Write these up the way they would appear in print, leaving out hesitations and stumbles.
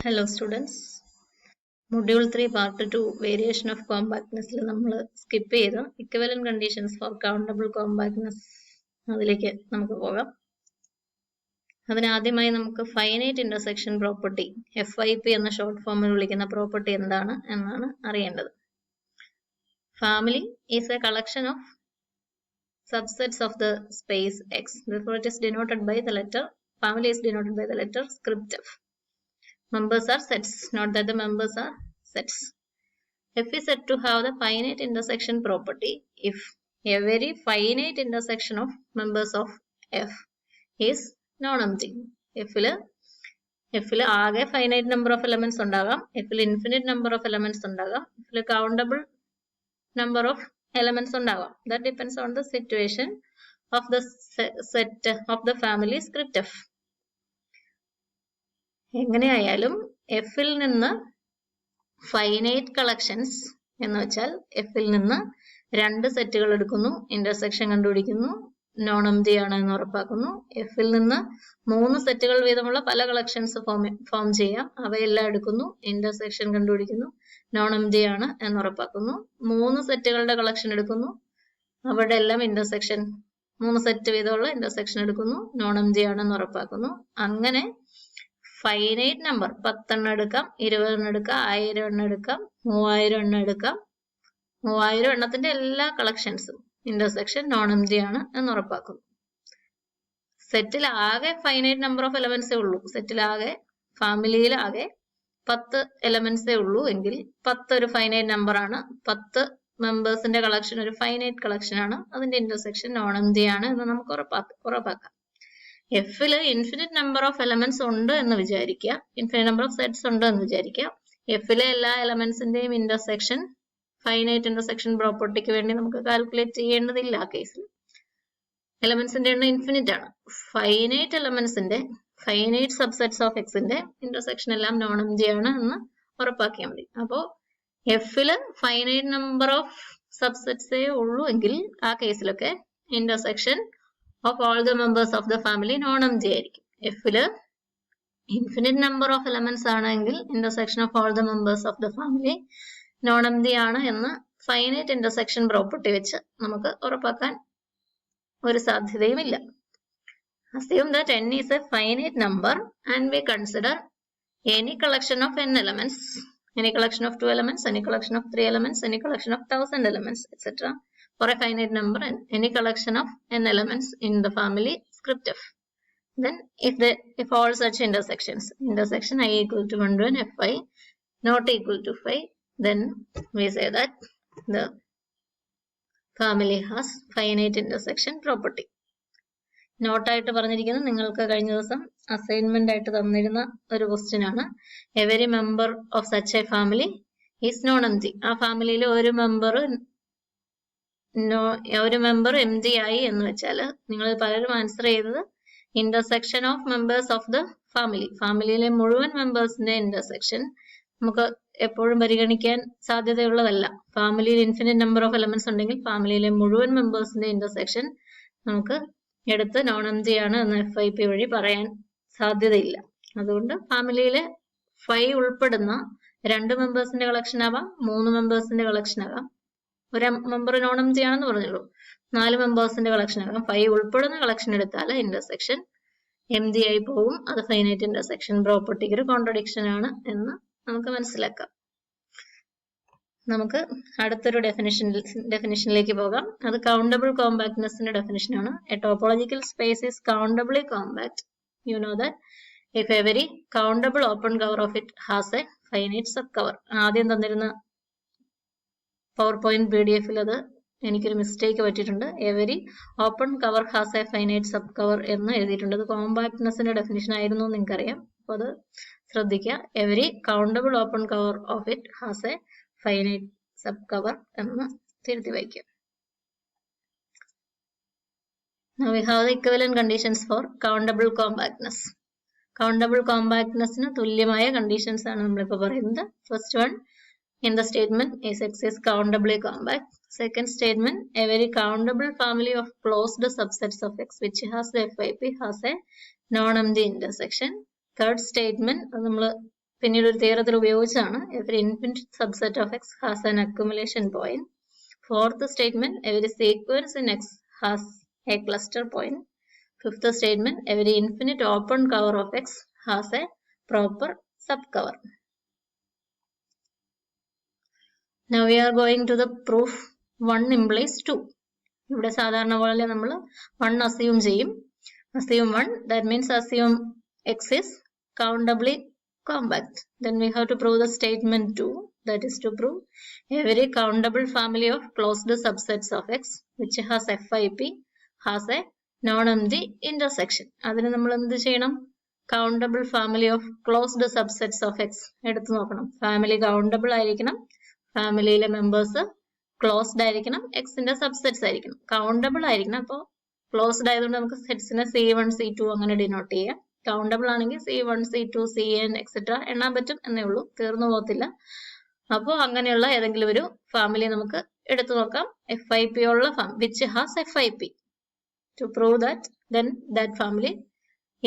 Hello students. Module 3 part 2 variation of compactness il nammal skip cheythu equivalent conditions for countable compactness adilekku namukku pogam. Adine ആദ്യമായി നമുക്ക് finite intersection property FIP എന്ന short form il vilikkunna property endana എന്നാണ് അറിയേണ്ടത്. Family is a collection of subsets of the space X. Therefore it is denoted by the letter family is denoted by the letter script F. Members are sets, not that the members are sets. F is said to have the finite intersection property if a very finite intersection of members of F is non-empty. F il aage finite number of elements undagam, F il infinite number of elements undagam, F il countable number of elements undagam. That depends on the situation of the set of the family script F. എങ്ങനെയായാലും എഫിൽ നിന്ന് finite collections എന്ന് വെച്ചാൽ എഫിൽ നിന്ന് രണ്ട് സെറ്റുകൾ എടുക്കുന്നു, ഇന്റർസെക്ഷൻ കണ്ടുപിടിക്കുന്നു, നോൺ എംപ്റ്റി ആണ് എന്ന് ഉറപ്പാക്കുന്നു. എഫിൽ നിന്ന് 3 സെറ്റുകൾ വീതമുള്ള പല കളക്ഷൻസ് ഫോം ചെയ്യാം, അവയെല്ലാം എടുക്കുന്നു, ഇന്റർസെക്ഷൻ കണ്ടുപിടിക്കുന്നു, നോൺ എംപ്റ്റി ആണ് എന്ന് ഉറപ്പാക്കുന്നു. 3 സെറ്റുകളുടെ കളക്ഷൻ എടുക്കുന്നു, അവിടെ എല്ലാം ഇന്റർസെക്ഷൻ 3 സെറ്റ് വീതമുള്ള ഇന്റർസെക്ഷൻ എടുക്കുന്നു, നോൺ എംപ്റ്റി ആണെന്ന് ഉറപ്പാക്കുന്നു. അങ്ങനെ ഫൈനൈറ്റ് നമ്പർ 10 എണ്ണം എടുക്കാം, 20 എണ്ണം എടുക്കാം, 1000 എണ്ണം എടുക്കാം, 3000 എണ്ണം എടുക്കാം. 3000 എണ്ണത്തിന്റെ എല്ലാ കളക്ഷൻസും ഇന്റർസെക്ഷൻ നോൺ എംപ്റ്റി ആണ് എന്ന് ഉറപ്പാക്കുന്നു. സെറ്റിൽ ആകെ ഫൈനൈറ്റ് നമ്പർ ഓഫ് എലമെന്റ്സേ ഉള്ളൂ, സെറ്റിലാകെ ഫാമിലിയിൽ ആകെ 10 എലമെന്റ്സേ ഉള്ളൂ എങ്കിൽ 10 ഒരു ഫൈനൈറ്റ് നമ്പർ ആണ്, 10 മെമ്പേഴ്സിന്റെ കളക്ഷൻ ഒരു ഫൈനൈറ്റ് കളക്ഷൻ ആണ്, അതിന്റെ ഇന്റർസെക്ഷൻ നോൺ എംപ്റ്റി ആണ് എന്ന് നമുക്ക് ഉറപ്പാക്കാം. എഫിൽ ഇൻഫിനിറ്റ് നമ്പർ ഓഫ് എലമെന്റ്സ് ഉണ്ട് എന്ന് വിചാരിക്കുക, ഇൻഫിനിറ്റ് നമ്പർ ഓഫ് സെറ്റ്സ് ഉണ്ട് എന്ന് വിചാരിക്കുക. എഫിലെ എല്ലാ എലമെന്റ്സിന്റെയും ഇന്റർസെക്ഷൻ ഫൈനൈറ്റ് ഇന്റർസെക്ഷൻ പ്രോപ്പർട്ടിക്ക് വേണ്ടി നമുക്ക് കാൽക്കുലേറ്റ് ചെയ്യേണ്ടതില്ല. ആ കേസിൽ എലമെന്റ്സിന്റെ എണ്ണം ഇൻഫിനിറ്റ് ആണ്. ഫൈനൈറ്റ് എലമെന്റ്സിന്റെ ഫൈനൈറ്റ് സബ്സെറ്റ്സ് ഓഫ് എക്സിന്റെ ഇന്റർസെക്ഷൻ എല്ലാം നോൺ എംപ്റ്റി ആണ് എന്ന് ഉറപ്പാക്കിയാൽ മതി. അപ്പോ എഫില് ഫൈനൈറ്റ് നമ്പർ ഓഫ് സബ്സെറ്റ്സേ ഉള്ളൂ എങ്കിൽ ആ കേസിലൊക്കെ intersection of all the members of the family non-empty ആയിരിക്കും. എഫില് ഇൻഫിനിറ്റ് നമ്പർ ഓഫ് എലമെന്റ്സ് ആണെങ്കിൽ intersection of all the members of the family non-empty ആണ് എന്ന് ഫൈനൈറ്റ് ഇന്റർസെക്ഷൻ പ്രോപ്പർട്ടി വെച്ച് നമുക്ക് ഉറപ്പാക്കാൻ ഒരു സാധ്യതയുമില്ല. Assume that n is a finite number and we consider any collection of n elements, any collection of 2 elements, any collection of 3 elements, any collection of 1000 elements, etc. for a finite number and any collection of n elements in the family script F. Then if all such intersections, intersection I equal to 1 to n fi not equal to phi, then we say that the family has finite intersection property. Note ആയിട്ട് പറഞ്ഞിരിക്കുന്നത് നിങ്ങൾക്ക് കഴിഞ്ഞ ദിവസം assignment ആയിട്ട് തന്നിരുന്ന ഒരു question ആണ്. Every member of such A family is known empty. ആ ഫാമിലിയിൽ ഒരു മെമ്പർ എംപ്റ്റി ആയി എന്ന് വെച്ചാൽ നിങ്ങൾ പലരും ആൻസർ ചെയ്തത് intersection of members of the family, ഫാമിലിയിലെ മുഴുവൻ മെമ്പേഴ്സിന്റെ ഇന്റർസെക്ഷൻ നമുക്ക് എപ്പോഴും പരിഗണിക്കാൻ സാധ്യതയുള്ളതല്ല. ഫാമിലിയിൽ ഇൻഫിനിറ്റ് നമ്പർ ഓഫ് എലമെന്റ്സ് ഉണ്ടെങ്കിൽ ഫാമിലിയിലെ മുഴുവൻ മെമ്പേഴ്സിന്റെ ഇന്റർസെക്ഷൻ നമുക്ക് എടുത്ത് നോൺ എംപ്റ്റി ആണ് എന്ന് FIP വഴി പറയാൻ സാധ്യതയില്ല. അതുകൊണ്ട് ഫാമിലിയിലെ 5 ഉൾപ്പെടുന്ന 2 മെമ്പേഴ്സിന്റെ കളക്ഷൻ ആവാം, 3 മെമ്പേഴ്സിന്റെ കളക്ഷൻ ആകാം. ഒരു മെമ്പർ നോൺ എംപ്റ്റി ആണെന്ന് പറഞ്ഞുള്ളൂ, 4 മെമ്പേഴ്സിന്റെ കളക്ഷൻ ആകാം. 5 ഉൾപ്പെടുന്ന കളക്ഷൻ എടുത്താൽ ഇന്റർസെക്ഷൻ എംപ്റ്റി ആയി പോകും. അത് ഫൈനൈറ്റ് ഇന്റർസെക്ഷൻ പ്രോപ്പർട്ടിക്ക് ഒരു കോൺട്രഡിക്ഷൻ ആണ് എന്ന് നമുക്ക് മനസ്സിലാക്കാം. നമുക്ക് അടുത്തൊരു ഡെഫിനിഷനിലേക്ക് പോകാം. അത് കൗണ്ടബിൾ കോമ്പാക്ട്നെസിന്റെ ഡെഫിനിഷൻ ആണ്. A topological space is countably compact. You know that if every countable open cover of it has A finite sub cover. ആദ്യം തന്നിരുന്ന PowerPoint PDF-ൽ അത് എനിക്കൊരു മിസ്റ്റേക്ക് പറ്റിയിട്ടുണ്ട്. Every open cover has A finite sub cover എന്ന് എഴുതിയിട്ടുണ്ട്. അത് കോമ്പാക്ട്നെസിന്റെ definition ആയിരുന്നു എന്ന് നിങ്ങൾക്കറിയാം. അപ്പൊ അത് ശ്രദ്ധിക്കുക. Every countable open cover of it has A finite sub cover എന്ന് തിരുത്തി വയ്ക്കുക. Now we have the equivalent conditions for countable compactness. Countable compactness-ന് തുല്യമായ കണ്ടീഷൻസ് ആണ് നമ്മളിപ്പോൾ പറയുന്നത്. First one, in the statement X is countably compact. Second statement, a very countable family of closed subsets of X which has the FIP has a non-empty intersection. Third statement, നമ്മൾ പിന്നീട് ഒരു തിയറത്തിൽ ഉപയോഗിച്ചാണ്. Every infinite subset of X has an accumulation point. Fourth statement every sequence in X has A cluster point. Fifth statement every infinite open cover of X has A proper sub cover. Now we are going to the proof 1 implies 2. ഇവിടെ സാധാരണ പോലെ നമ്മൾ 1 assume ചെയ്യും. Assume 1, that means assume x is countably compact. Then we have to prove the statement 2, that is to prove every countable family of closed subsets of x which has FIP has a non-empty intersection. അതിന് നമ്മൾ എന്ത് ചെയ്യണം? Countable family of closed subsets of x എടുത്തു നോക്കണം. Family countable ആയിരിക്കണം, ഫാമിലിയിലെ members closed ആയിരിക്കണം, എക്സിന്റെ സബ്സെറ്റ്സ് ആയിരിക്കണം, കൗണ്ടബിൾ ആയിരിക്കണം. അപ്പോൾ ക്ലോസ്ഡ് ആയതുകൊണ്ട് നമുക്ക് സെറ്റ്സിനെ C1 C2 അങ്ങനെ ഡിനോട്ട് ചെയ്യാം. കൗണ്ടബിൾ ആണെങ്കിൽ C1 C2 CN എക്സെട്ര എണ്ണാൻ പറ്റും എന്നേ ഉള്ളൂ, തീർന്നു പോകത്തില്ല. അപ്പോൾ അങ്ങനെയുള്ള ഏതെങ്കിലും ഒരു ഫാമിലി നമുക്ക് എടുത്തു നോക്കാം. FIP ഉള്ള which has FIP. To prove that then that family,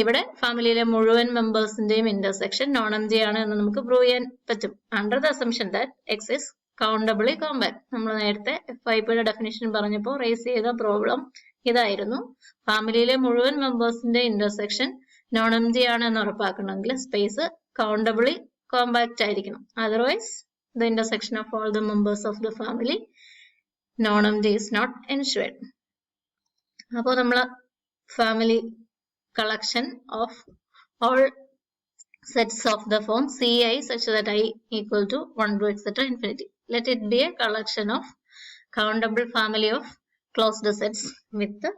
ഇവിടെ ഫാമിലിയിലെ മുഴുവൻ മെമ്പേഴ്സിന്റെയും ഇന്റർസെക്ഷൻ നോൺ എംപ്റ്റി ആണ് എന്ന് നമുക്ക് പ്രൂവ് ചെയ്യാൻ പറ്റും. Under the assumption that X is countably compact. നമ്മൾ നേരത്തെ FIPയുടെ ഡെഫിനിഷൻ പറഞ്ഞപ്പോൾ റേസ് ചെയ്ത പ്രോബ്ലം ഇതായിരുന്നു. ഫാമിലിയിലെ മുഴുവൻ മെമ്പേഴ്സിന്റെ ഇന്റർസെക്ഷൻ നോൺ എംപ്റ്റി ആണ് എന്ന് ഉറപ്പാക്കണമെങ്കിൽ സ്പേസ് കൗണ്ടബിളി കോമ്പാക്ട് ആയിരിക്കണം. Otherwise the intersection of all the members of the family non empty is not ensured. അപ്പോൾ നമ്മൾ family collection of all sets of the form Ci such that I equal to 1 to etc. infinity. Let it be a collection of countable family of closed sets with the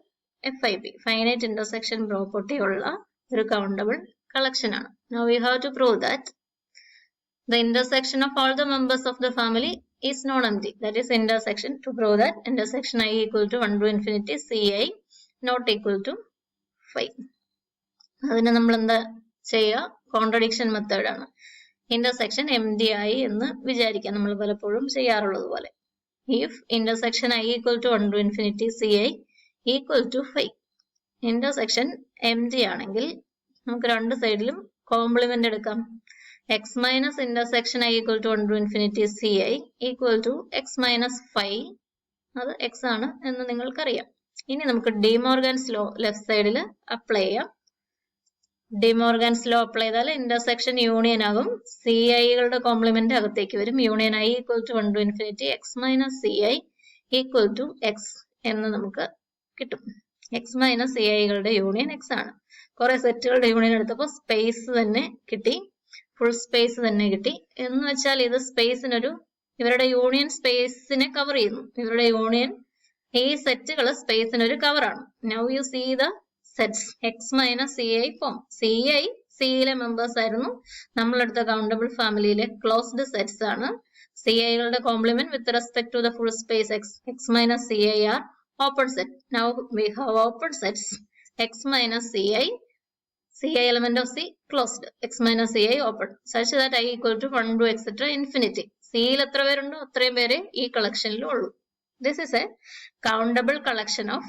FIP. Finite intersection property ഉള്ള ഒരു countable collection ആണ്. Now we have to prove that the intersection of all the members of the family is non-empty. That is intersection. To prove that intersection I equal to 1 to infinity Ci not equal to 5. അതിന് നമ്മൾ എന്താ ചെയ്യുക? Contradiction മെത്തേഡാണ്. Intersection empty ആയി എന്ന് വിചാരിക്കാം, നമ്മൾ പലപ്പോഴും ചെയ്യാറുള്ളത് പോലെ. If intersection I equal to 1 to infinity Ci equal to 5, intersection empty ആണെങ്കിൽ നമുക്ക് രണ്ട് സൈഡിലും കോംപ്ലിമെന്റ് എടുക്കാം. x minus intersection I equal to 1 to infinity Ci equal to x minus 5, അത് x ആണ് എന്ന് നിങ്ങൾക്കറിയാം. ഇനി നമുക്ക് ഡിമോർഗൻസ് ലോ ലെഫ്റ്റ് സൈഡിൽ അപ്ലൈ ചെയ്യാം. ഡിമോർഗൻസ് ലോ അപ്ലൈ ചെയ്താൽ ഇന്റർസെക്ഷൻ യൂണിയൻ ആകും. CIകളുടെ കോംപ്ലിമെന്റ് അകത്തേക്ക് വരും. Union I equal to 1 to infinity x minus CI equal to x എന്ന് നമുക്ക് കിട്ടും. x മൈനസ് CIകളുടെ യൂണിയൻ x ആണ്. കുറെ സെറ്റുകളുടെ യൂണിയൻ എടുത്തപ്പോൾ സ്പേസ് തന്നെ കിട്ടി, ഫുൾ സ്പേസ് തന്നെ കിട്ടി. എന്ന് വെച്ചാൽ ഇത് സ്പേസിനൊരു, ഇവരുടെ യൂണിയൻ സ്പേസിനെ കവർ ചെയ്യുന്നു. ഇവരുടെ യൂണിയൻ, ഈ സെറ്റുകൾ സ്പേസിനൊരു കവറാണ്. Now you see the sets X minus CI form. CI സിയിലെ മെമ്പേഴ്സ് ആയിരുന്നു, നമ്മളെടുത്ത കൗണ്ടബിൾ ഫാമിലിയിലെ ക്ലോസ്ഡ് സെറ്റ്സ് ആണ്. CIകളുടെ complement with respect to the full space X minus CI are open set. Now we have open sets X minus CI element of C closed, X minus CI open such that I equal to 1 to etc. infinity. സിയിൽ എത്ര പേരുണ്ടോ അത്രയും പേരെ ഈ കളക്ഷനിലും ഉള്ളൂ. This is a countable collection of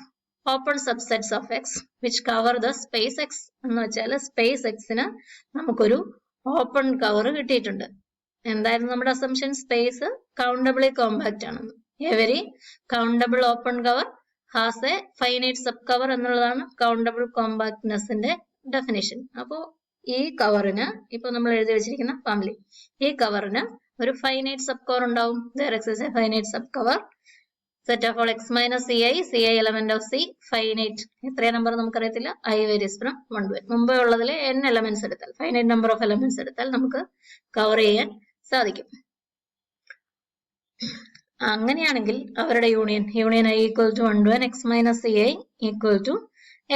open subsets of x which cover the space x. എന്ന് വെച്ചാൽ space എക്സിന് നമുക്കൊരു ഓപ്പൺ കവർ കിട്ടിയിട്ടുണ്ട്. എന്തായിരുന്നു നമ്മുടെ അസംഷൻ? സ്പേസ് കൗണ്ടബിളി കോമ്പാക്ട് ആണെന്ന്. Every countable open cover has A finite sub cover എന്നുള്ളതാണ് countable കോമ്പാക്ട്നെസിന്റെ definition. അപ്പോൾ ഈ കവറിന്, ഇപ്പൊ നമ്മൾ എഴുതി വെച്ചിരിക്കുന്ന ഫാമിലി, ഈ കവറിന് ഒരു ഫൈനൈറ്റ് സബ് കവർ ഉണ്ടാവും. There exists a finite sub cover. Set of all x minus CI element of C finite. എത്രയാ നമ്പർ നമുക്കറിയത്തില്ല. I varies from 1 to n. മുമ്പേ ഉള്ളതിൽ n എലമെന്റ്സ് എടുത്താൽ, ഫൈനൈറ്റ് നമ്പർ ഓഫ് എലമെന്റ്സ് എടുത്താൽ നമുക്ക് cover ചെയ്യാൻ സാധിക്കും. അങ്ങനെയാണെങ്കിൽ അവരുടെ union I equal to 1 to n x minus CI equal to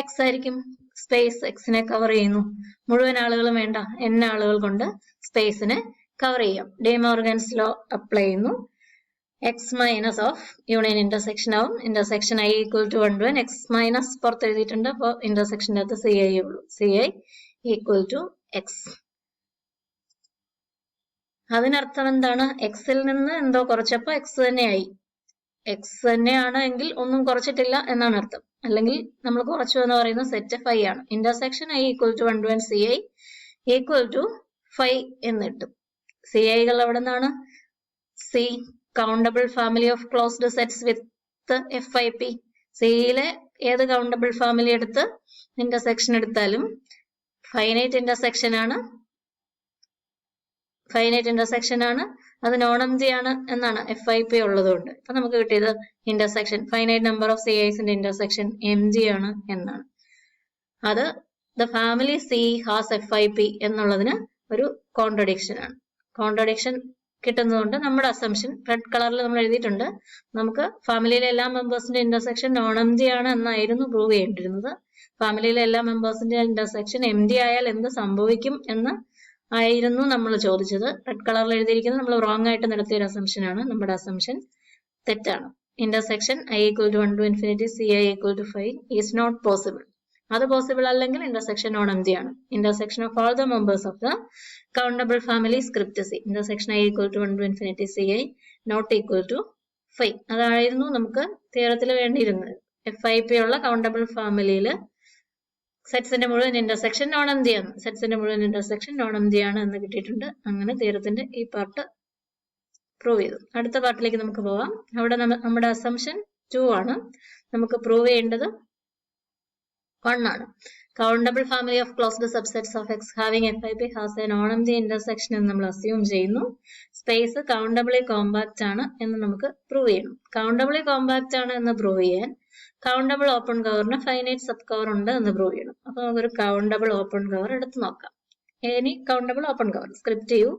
x ആയിരിക്കും. സ്പേസ് എക്സിനെ കവർ ചെയ്യുന്നു. മുഴുവൻ ആളുകളും വേണ്ട, n ആളുകൾ കൊണ്ട് സ്പേസിനെ കവർ ചെയ്യാം. ഡിമോർഗൻസ് ലോ അപ്ലൈ ചെയ്യുന്നു. X minus of union intersection ആവും. Intersection I equal to 1 to n. X minus പുറത്ത് എഴുതിയിട്ടുണ്ട്, അപ്പോൾ ഇന്റർസെക്ഷൻ്റെ അകത്ത് CI ഉള്ളൂ. CI equal to x. അതിനർത്ഥം എന്താണ്? എക്സിൽ നിന്ന് എന്തോ കുറച്ചപ്പോൾ എക്സ് തന്നെയായി. എക്സ് തന്നെയാണ് എങ്കിൽ ഒന്നും കുറച്ചിട്ടില്ല എന്നാണ് അർത്ഥം. അല്ലെങ്കിൽ നമ്മൾ കുറച്ചു എന്ന് പറയുന്ന സെറ്റ് 5 ആണ്. Intersection I equal to 1 to n CI equal to 5 എന്ന് കിട്ടും. CIകൾ എവിടെ നിന്നാണ്? C countable family of closed sets with FIP. സിയിലെ ഏത് കൗണ്ടബിൾ ഫാമിലി എടുത്ത് ഇന്റർസെക്ഷൻ എടുത്താലും ഫൈനൈറ്റ് ഇന്റർസെക്ഷൻ ആണ്, അത് നോൺ എംപ്റ്റി ആണ് എന്നാണ് FIP ഉള്ളതുകൊണ്ട്. ഇപ്പൊ നമുക്ക് കിട്ടിയത് ഇന്റർസെക്ഷൻ ഫൈനൈറ്റ് നമ്പർ ഓഫ് CIസിന്റെ ഇന്റർസെക്ഷൻ എംപ്റ്റി ആണ് എന്നാണ്. അത് the family C has FIP എന്നുള്ളതിന് ഒരു കോൺട്രഡിക്ഷൻ ആണ്. കോൺട്രഡിക്ഷൻ കിട്ടുന്നതുകൊണ്ട് നമ്മുടെ അസംഷൻ റെഡ് കളറിൽ നമ്മൾ എഴുതിയിട്ടുണ്ട്. നമുക്ക് ഫാമിലിയിലെ എല്ലാ മെമ്പേഴ്സിന്റെ ഇന്റർസെക്ഷൻ നോൺ എംപ്റ്റി ആണ് എന്നായിരുന്നു പ്രൂവ് ചെയ്യേണ്ടിരുന്നത്. ഫാമിലിയിലെ എല്ലാ മെമ്പേഴ്സിന്റെ ഇന്റർസെക്ഷൻ എംപ്റ്റി ആയാൽ എന്ത് സംഭവിക്കും എന്ന് ആയിരുന്നു നമ്മൾ ചോദിച്ചത്. റെഡ് കളറിൽ എഴുതിയിരിക്കുന്നത് നമ്മൾ റോങ് ആയിട്ട് നടത്തിയ ഒരു അസംഷൻ ആണ്. നമ്മുടെ അസംഷൻ തെറ്റാണ്. Intersection I equal to 1 to infinity CI equal to 5 is not possible. അത് പോസിബിൾ അല്ലെങ്കിൽ ഇന്റർസെക്ഷൻ നോൺ എംപ്റ്റി ആണ്. Intersection of all the members of the countable family script C. Intersection I equal to 1 to infinity CI not equal to 5. അതായിരുന്നു നമുക്ക് തിയറത്തിൽ വേണ്ടിയിരുന്നത്. FIP ഉള്ള countable ഫാമിലിയിൽ സെറ്റ്സിന്റെ മുഴുവൻ intersection non empty ആണ്. സെറ്റ്സിന്റെ മുഴുവൻ ഇന്റർസെക്ഷൻ നോൺ എംപ്റ്റി ആണ് എന്ന് കിട്ടിയിട്ടുണ്ട്. അങ്ങനെ തിയറത്തിന്റെ ഈ പാർട്ട് പ്രൂവ് ചെയ്തു. അടുത്ത പാർട്ടിലേക്ക് നമുക്ക് പോവാം. അവിടെ നമ്മുടെ അസംഷൻ 2 ആണ്. നമുക്ക് പ്രൂവ് ചെയ്യേണ്ടത് 1 ആണ്. Countable family of closed subsets of X having FIP has a non empty intersection എന്ന് നമ്മൾ അസ്യൂം ചെയ്യുന്നു. സ്പേസ് കൗണ്ടബിളി കോമ്പാക്ട് ആണ് എന്ന് നമുക്ക് പ്രൂവ് ചെയ്യണം. കൗണ്ടബിളി കോമ്പാക്ട് ആണ് എന്ന് പ്രൂവ് ചെയ്യാൻ കൗണ്ടബിൾ ഓപ്പൺ കവറിന് ഫൈനൈറ്റ് സബ് കവർ ഉണ്ട് എന്ന് പ്രൂവ് ചെയ്യണം. അപ്പൊ നമുക്കൊരു കൗണ്ടബിൾ ഓപ്പൺ കവർ എടുത്ത് നോക്കാം. ഇനി countable open cover script U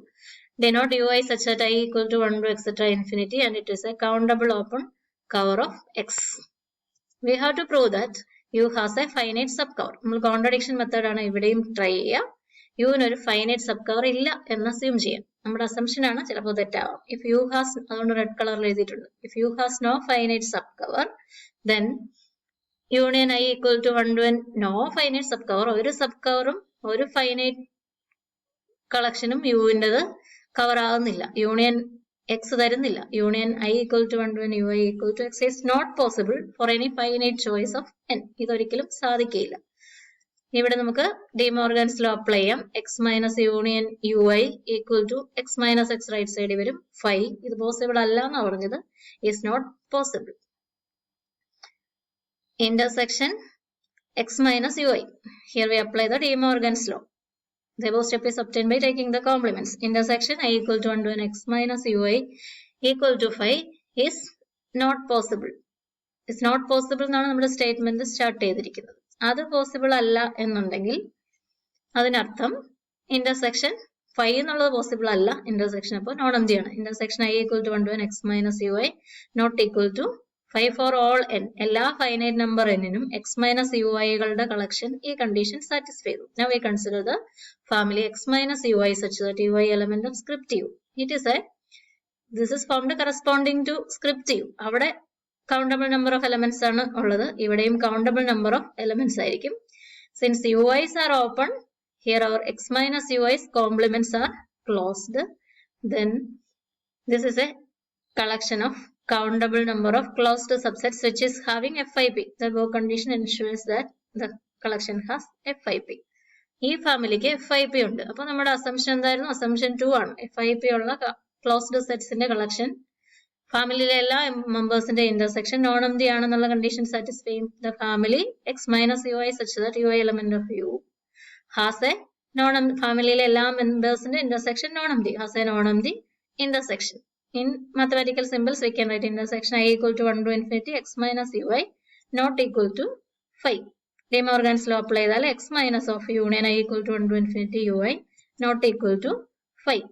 denote UI such that I equal to 1 to etc infinity and it is a countable open cover of X. We have to prove that U has a finite subcover. നമ്മൾ contradiction method ആണ് ഇവിടെയും try ചെയ്യുക. യുവിനൊരു finite sub cover ഇല്ല എന്ന് assume ചെയ്യാം. നമ്മുടെ assumption ആണ്, ചിലപ്പോൾ തെറ്റാവാം. ഇഫ് യു ഹാസ്, അതുകൊണ്ട് റെഡ് കളറിൽ എഴുതിയിട്ടുണ്ട്, if you has no finite sub cover then union I equal to 1 to n. No finite sub cover, ഒരു സബ് കവറും ഒരു ഫൈനൈറ്റ് കളക്ഷനും യുവിൻ്റെത് കവർ ആകുന്നില്ല. യൂണിയൻ X തരുന്നില്ല. Union I equal to 1 to n UI equal to X is not possible for any finite choice of n. ഇതൊരിക്കലും സാധിക്കില്ല. ഇവിടെ നമുക്ക് ഡിമോർഗൻസ് ലോ അപ്ലൈ ചെയ്യാം. X minus union UI equal to X minus X right സൈഡിൽ വരും 5. ഇത് possible അല്ല എന്നാ പറഞ്ഞത്. is not possible. Intersection X minus UI. Here we apply the De Morgan's law. The above step is obtained by taking the complements. Intersection I equal to 1 to n X minus UI equal to 5 is not possible. It's not possible എന്നാണ് നമ്മുടെ statement start ചെയ്തിരിക്കുന്നത്. അത് possible അല്ല എന്നുണ്ടെങ്കിൽ അതിനർത്ഥം intersection 5 എന്നുള്ളത് possible അല്ല. Intersection അപ്പോൾ നോൺ എംപ്റ്റി ആണ്. Intersection I equal to 1 to n X minus UI not equal to 5 for all n. എല്ലാ ഫൈനൈറ്റ് നമ്പർ n-നും X minus UIകളുടെ കളക്ഷൻ ഈ കണ്ടീഷൻ സാറ്റിസ്ഫൈ ചെയ്തു. Now we consider the family X minus UI such that UI element of script U. This is found corresponding to script U. അവിടെ countable number of elements ആണ് ഉള്ളത്. ഇവിടെയും countable number of elements ആയിരിക്കും. Since UIs are open, here our X minus UIs complements are closed. Then this is a collection of countable number of closed subsets which is having FIP. The above condition ensures that the collection has FIP. ഈ ഫാമിലിക്ക് FIP ഉണ്ട്. അപ്പൊ നമ്മുടെ assumption എന്തായിരുന്നു? Assumption 2 ആണ്. FIP ഉള്ള closed സെറ്റ്സിന്റെ collection ഫാമിലിയിലെ എല്ലാ മെമ്പേഴ്സിന്റെ ഇന്റർസെക്ഷൻ നോൺ എംപ്റ്റി ആണെന്നുള്ള കണ്ടീഷൻ സാറ്റിസ്ഫൈ ചെയ്യും. The family X minus UI such that UI element of U has a non ഫാമിലിയിലെ എല്ലാ മെമ്പേഴ്സിന്റെ intersection non empty, has a non empty intersection. In mathematical symbols, we can write intersection I equal to 1 to infinity X minus UI not equal to 5. De Morgan's law apply ചെയ്താൽ X minus of union I equal to 1 to infinity UI not equal to 5.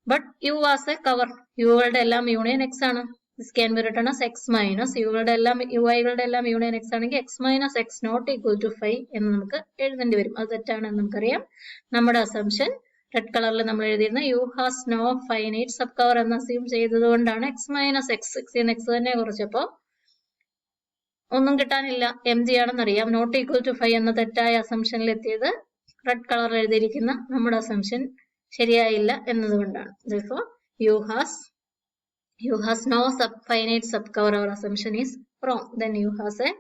But U was a cover. Uകളുടെ എല്ലാം union X ആണ്. This can be written as X minus Uകളുടെ എല്ലാം UIകളുടെ എല്ലാം union X ആണെങ്കിൽ X minus X not equal to 5 എന്ന് നമുക്ക് എഴുതേണ്ടി വരും. അത് തെറ്റാണെന്ന് നമുക്കറിയാം. നമ്മുടെ അസംഷൻ റെഡ് കളറിൽ നമ്മൾ എഴുതിയിരുന്ന U has no finite sub cover എന്ന് അസ്യൂം ചെയ്തത് കൊണ്ടാണ് X മൈനസ് X X തന്നെ കുറച്ചപ്പോ ഒന്നും കിട്ടാനില്ല, എംപ്റ്റി ആണെന്നറിയാം. നോട്ട് ഈക്വൽ ടു 5 എന്ന തെറ്റായ അസംഷനിൽ എത്തിയത് റെഡ് കളറിൽ എഴുതിയിരിക്കുന്ന നമ്മുടെ അസംഷൻ ശരിയായില്ല എന്നതുകൊണ്ടാണ്. Therefore, U has no finite subcover. Our assumption is wrong. Then U has a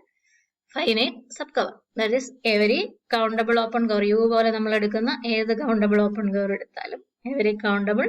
finite subcover. That is every countable open cover. U പോലെ നമ്മൾ എടുക്കുന്ന ഏത് countable open cover എടുത്താലും every countable